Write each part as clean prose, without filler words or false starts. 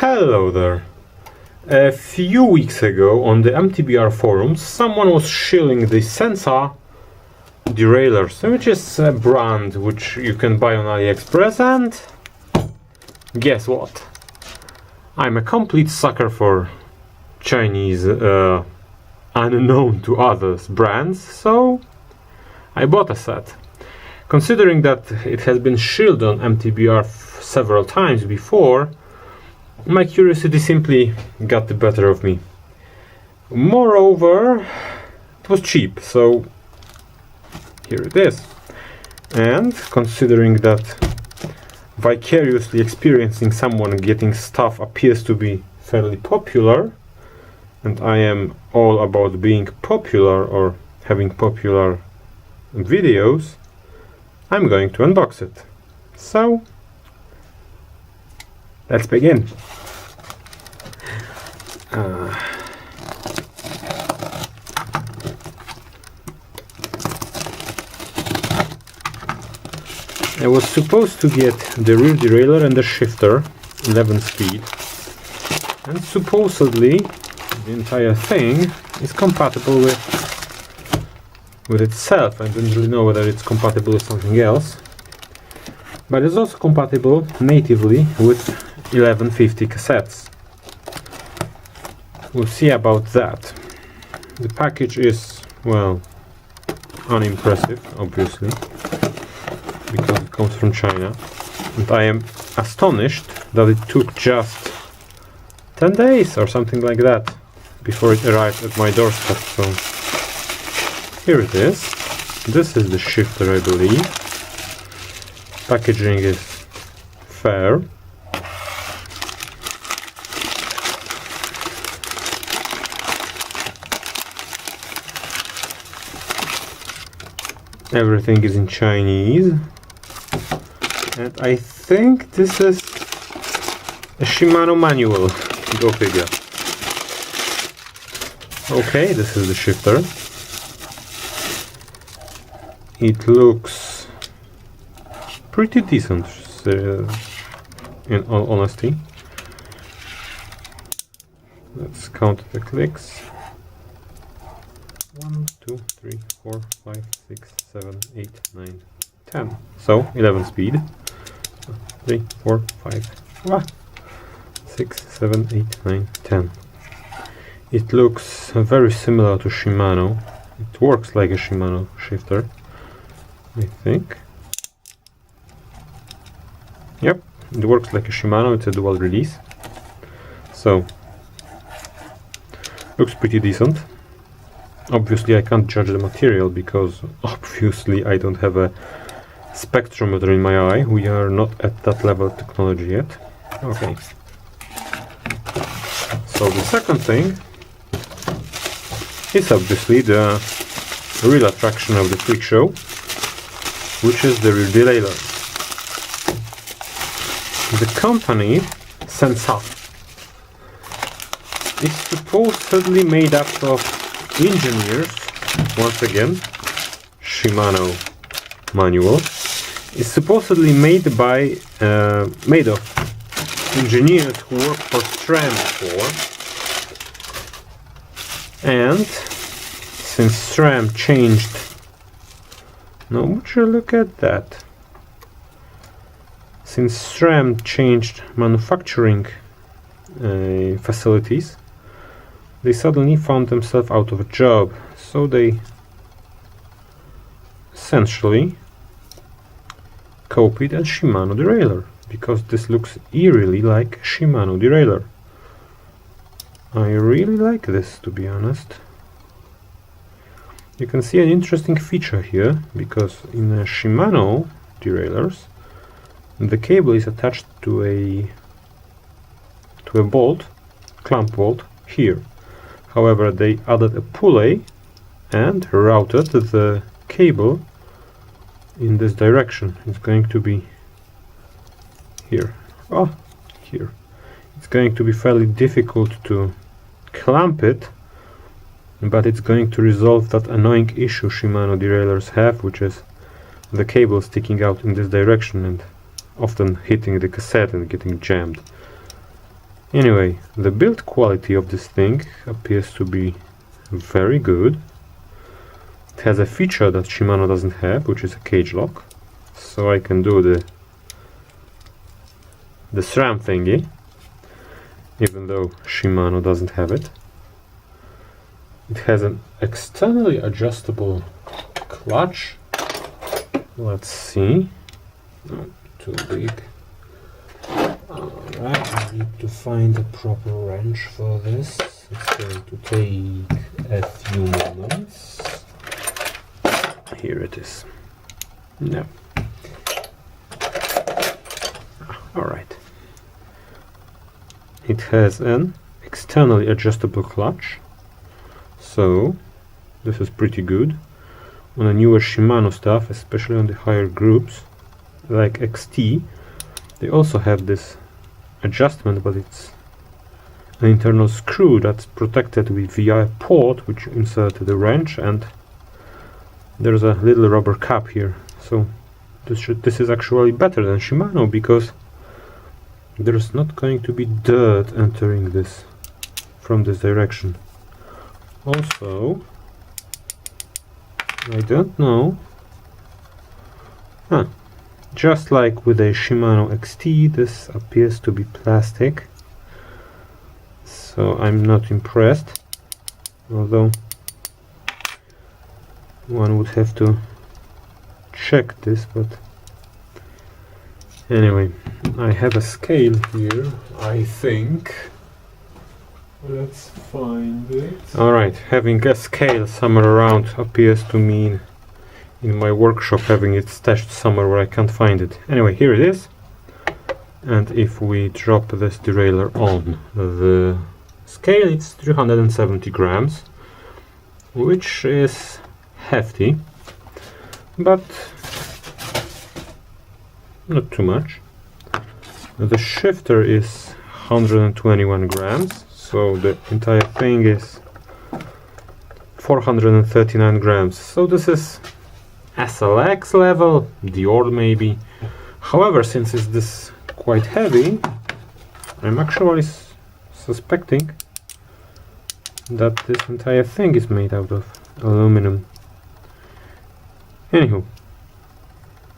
Hello there. A few weeks ago on the MTBR forums someone was shilling the Sensah derailleurs, which is a brand which you can buy on AliExpress, and guess what? I'm a complete sucker for Chinese unknown to others brands, so I bought a set. Considering that it has been shilled on MTBR several times before, my curiosity simply got the better of me. Moreover, it was cheap, so here it is. And considering that vicariously experiencing someone getting stuff appears to be fairly popular, and I am all about being popular or having popular videos, I'm going to unbox it. So let's begin. I was supposed to get the rear derailleur and the shifter, 11 speed, and supposedly the entire thing is compatible with itself. I don't really know whether it's compatible with something else, but it's also compatible natively with 1150 cassettes. We'll see about that. The package is, well, unimpressive, obviously, because it comes from China, and I am astonished that it took just 10 days or something like that before it arrived at my doorstep. So here it is. This is the shifter, I believe. Packaging is fair. Everything is in Chinese, and I think this is a Shimano manual. Go figure. Okay, this is the shifter. It looks pretty decent, in all honesty. Let's count the clicks. 1, 2, 3, 4, 5, 6, 7, 8, 9, 10. So 11 speed. 3, 4, 5, 6, 7, 8, 9, 10. It looks very similar to Shimano. It works like a Shimano shifter, I think. Yep, it works like a Shimano. It's a dual release. So looks pretty decent. Obviously I can't judge the material because obviously I don't have a spectrometer in my eye. We are not at that level of technology yet. Okay. So the second thing is obviously the real attraction of the freak show, which is the rear derailleur. The company, Sensah, is supposedly made up of engineers, once again, Shimano manual, is supposedly made of engineers who work for SRX before, and since SRX changed, now would you look at that, since SRX changed manufacturing facilities, they suddenly found themselves out of a job, so they essentially copied a Shimano derailleur, because this looks eerily like a Shimano derailleur. I really like this, to be honest. You can see an interesting feature here, because in a Shimano derailleurs the cable is attached to a bolt, clamp bolt, here. However, they added a pulley and routed the cable in this direction. It's going to be here. Here. It's going to be fairly difficult to clamp it, but it's going to resolve that annoying issue Shimano derailleurs have, which is the cable sticking out in this direction and often hitting the cassette and getting jammed. Anyway, the build quality of this thing appears to be very good. It has a feature that Shimano doesn't have, which is a cage lock, so I can do the SRAM thingy, even though Shimano doesn't have it. It has an externally adjustable clutch. Let's see. No, too big. Alright, I need to find a proper wrench for this. It's going to take a few moments. Here it is. No. Alright. It has an externally adjustable clutch, so this is pretty good. On the newer Shimano stuff, especially on the higher groups like XT, they also have this adjustment, but it's an internal screw that's protected via a port which you insert the wrench, and there's a little rubber cap here. So this is actually better than Shimano, because there's not going to be dirt entering this from this direction. Also, I don't know. Just like with a Shimano XT, this appears to be plastic, so I'm not impressed, although one would have to check this. But anyway, I have a scale here, I think. Let's find it. Alright, having a scale somewhere around appears to mean in my workshop having it stashed somewhere where I can't find it. Anyway, here it is. And if we drop this derailleur on the scale, it's 370 grams, which is hefty, but not too much. The shifter is 121 grams, so the entire thing is 439 grams. So this is SRX level, Derailleur maybe. However, since it's this quite heavy, I'm actually suspecting that this entire thing is made out of aluminum. Anywho,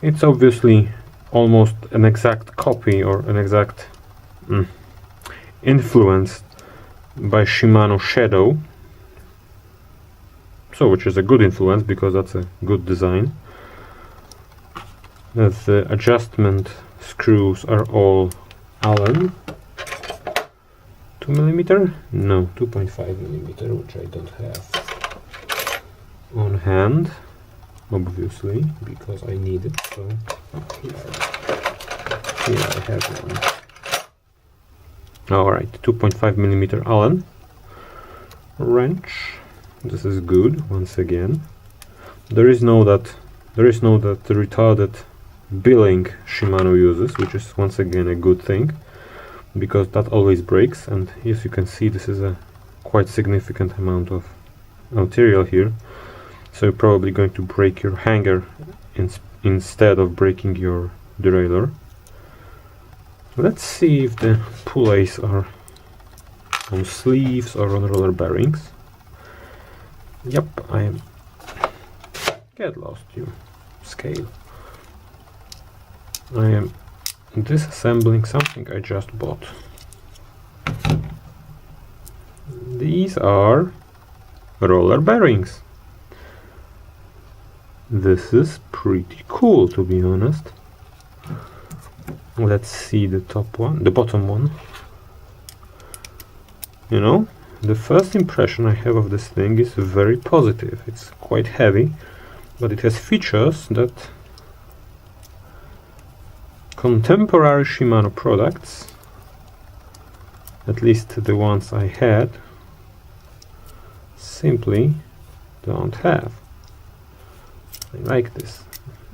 it's obviously almost an exact copy, or an exact influence by Shimano Shadow, so which is a good influence because that's a good design. The adjustment screws are all Allen. 2mm? No, 2.5mm, which I don't have on hand, obviously, because I need it. So here I have one. Alright, 2.5mm Allen wrench. This is good. Once again, there is no that retarded billing Shimano uses, which is once again a good thing, because that always breaks. And as you can see, this is a quite significant amount of material here, so you're probably going to break your hanger instead of breaking your derailleur. Let's see if the pulleys are on sleeves or on roller bearings. Yep, I am. Get lost, you scale. I am disassembling something I just bought. These are roller bearings. This is pretty cool, to be honest. Let's see the top one, the bottom one. You know, the first impression I have of this thing is very positive. It's quite heavy, but it has features that contemporary Shimano products, at least the ones I had, simply don't have. I like this.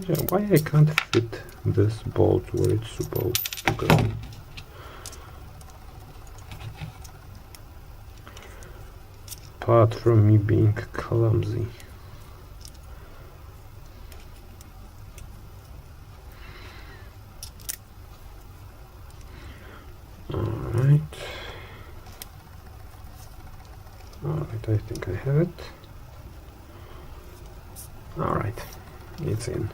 Yeah, why I can't fit this bolt where it's supposed to go? Apart from me being clumsy. Alright. Alright, I think I have it. Alright, it's in.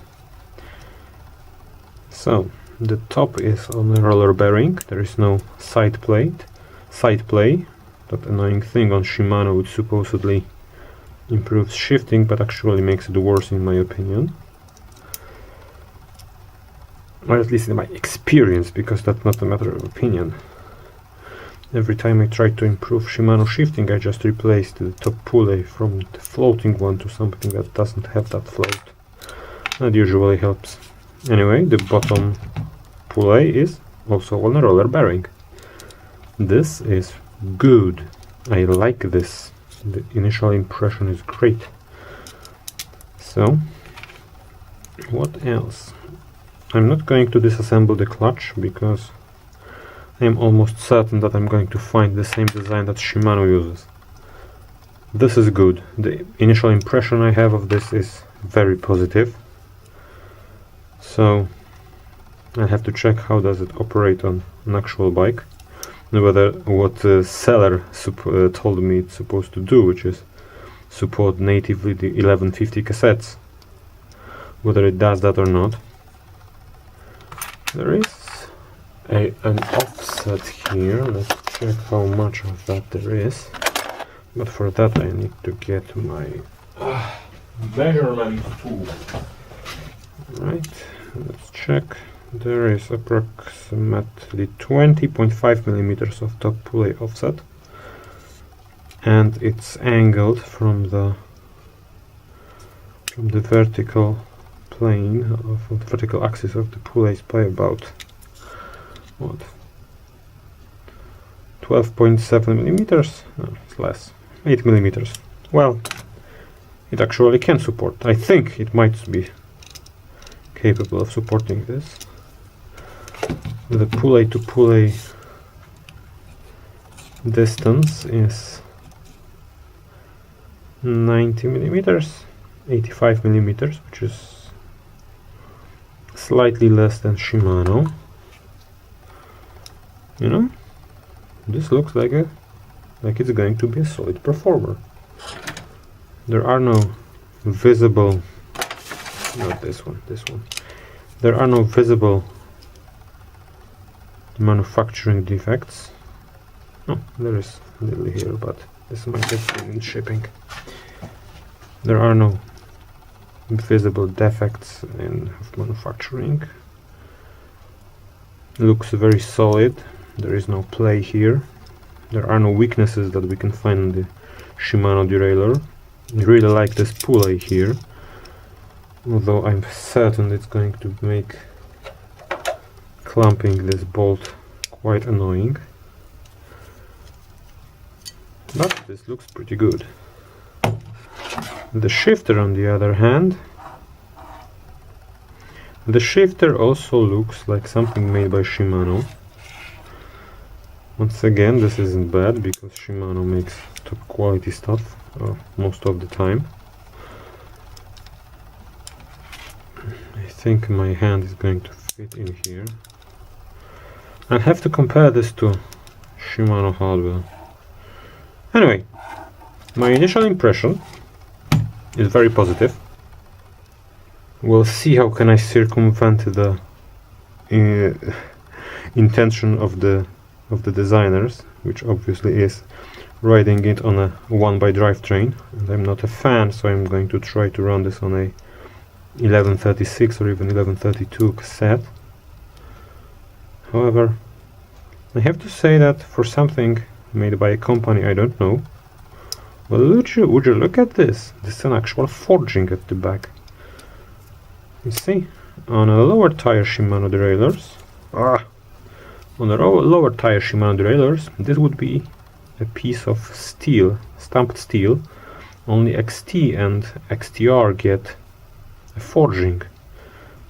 So, the top is on a roller bearing, there is no side play. That annoying thing on Shimano which supposedly improves shifting but actually makes it worse in my opinion. Or at least in my experience, because that's not a matter of opinion. Every time I try to improve Shimano shifting, I just replace the top pulley from the floating one to something that doesn't have that float. That usually helps. Anyway, the bottom pulley is also on a roller bearing. This is good. I like this. The initial impression is great. So, what else? I'm not going to disassemble the clutch because I'm almost certain that I'm going to find the same design that Shimano uses. This is good. The initial impression I have of this is very positive. So I have to check how does it operate on an actual bike, and whether what the seller told me it's supposed to do, which is support natively the 1150 cassettes, whether it does that or not. There is an offset here. Let's check how much of that there is, but for that I need to get my measurement tool. Right, let's check. There is approximately 20.5 millimeters of top pulley offset, and it's angled from the vertical plane of the vertical axis of the pulleys by about what, 12.7 millimeters? No, it's less, 8 millimeters. Well, it actually can support. I think it might be capable of supporting this. The pulley to pulley distance is 90 millimeters, 85 millimeters, which is slightly less than Shimano. You know, this looks like it's going to be a solid performer. There are no visible, not this one, this one. There are no visible manufacturing defects. Oh, there is a little here, but this might have been in shipping. There are no visible defects in manufacturing. Looks very solid. There is no play here. There are no weaknesses that we can find in the Shimano derailleur. I really like this pulley here, although I'm certain it's going to make clamping this bolt quite annoying. But this looks pretty good. The shifter, on the other hand, the shifter also looks like something made by Shimano. Once again, this isn't bad because Shimano makes top quality stuff most of the time. I think my hand is going to fit in here. I'll have to compare this to Shimano hardware. Anyway, my initial impression is very positive. We'll see how can I circumvent the intention of the designers, which obviously is riding it on a 1x drivetrain, and I'm not a fan, so I'm going to try to run this on a 1136 or even 1132 cassette. However, I have to say that for something made by a company I don't know, well, would you look at this? This is an actual forging at the back. You see, on a lower tire Shimano derailleurs, on a lower tire Shimano derailleurs, this would be a piece of steel, stamped steel. Only XT and XTR get a forging,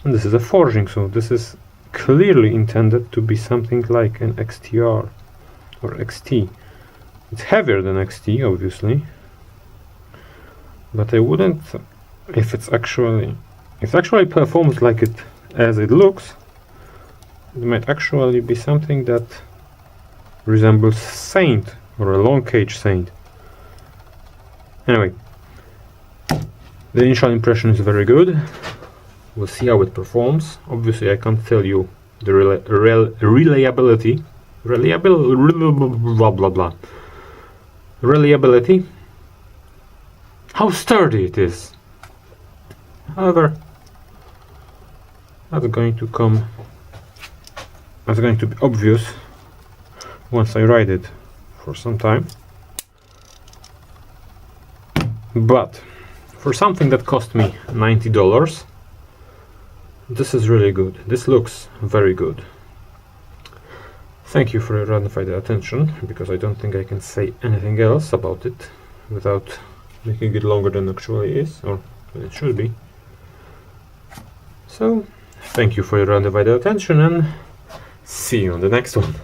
and this is a forging, so this is clearly intended to be something like an XTR or XT. It's heavier than XT, obviously, but I wouldn't, if it actually performs like it as it looks, it might actually be something that resembles Saint or a long cage Saint. Anyway, the initial impression is very good. We'll see how it performs. Obviously, I can't tell you the reliability. Blah blah blah. Reliability. How sturdy it is. However, that's going to be obvious once I ride it for some time. But for something that cost me $90, this is really good. This looks very good. Thank you for your undivided attention, because I don't think I can say anything else about it without making it longer than it actually is, or than it should be. So, thank you for your undivided attention, and see you on the next one.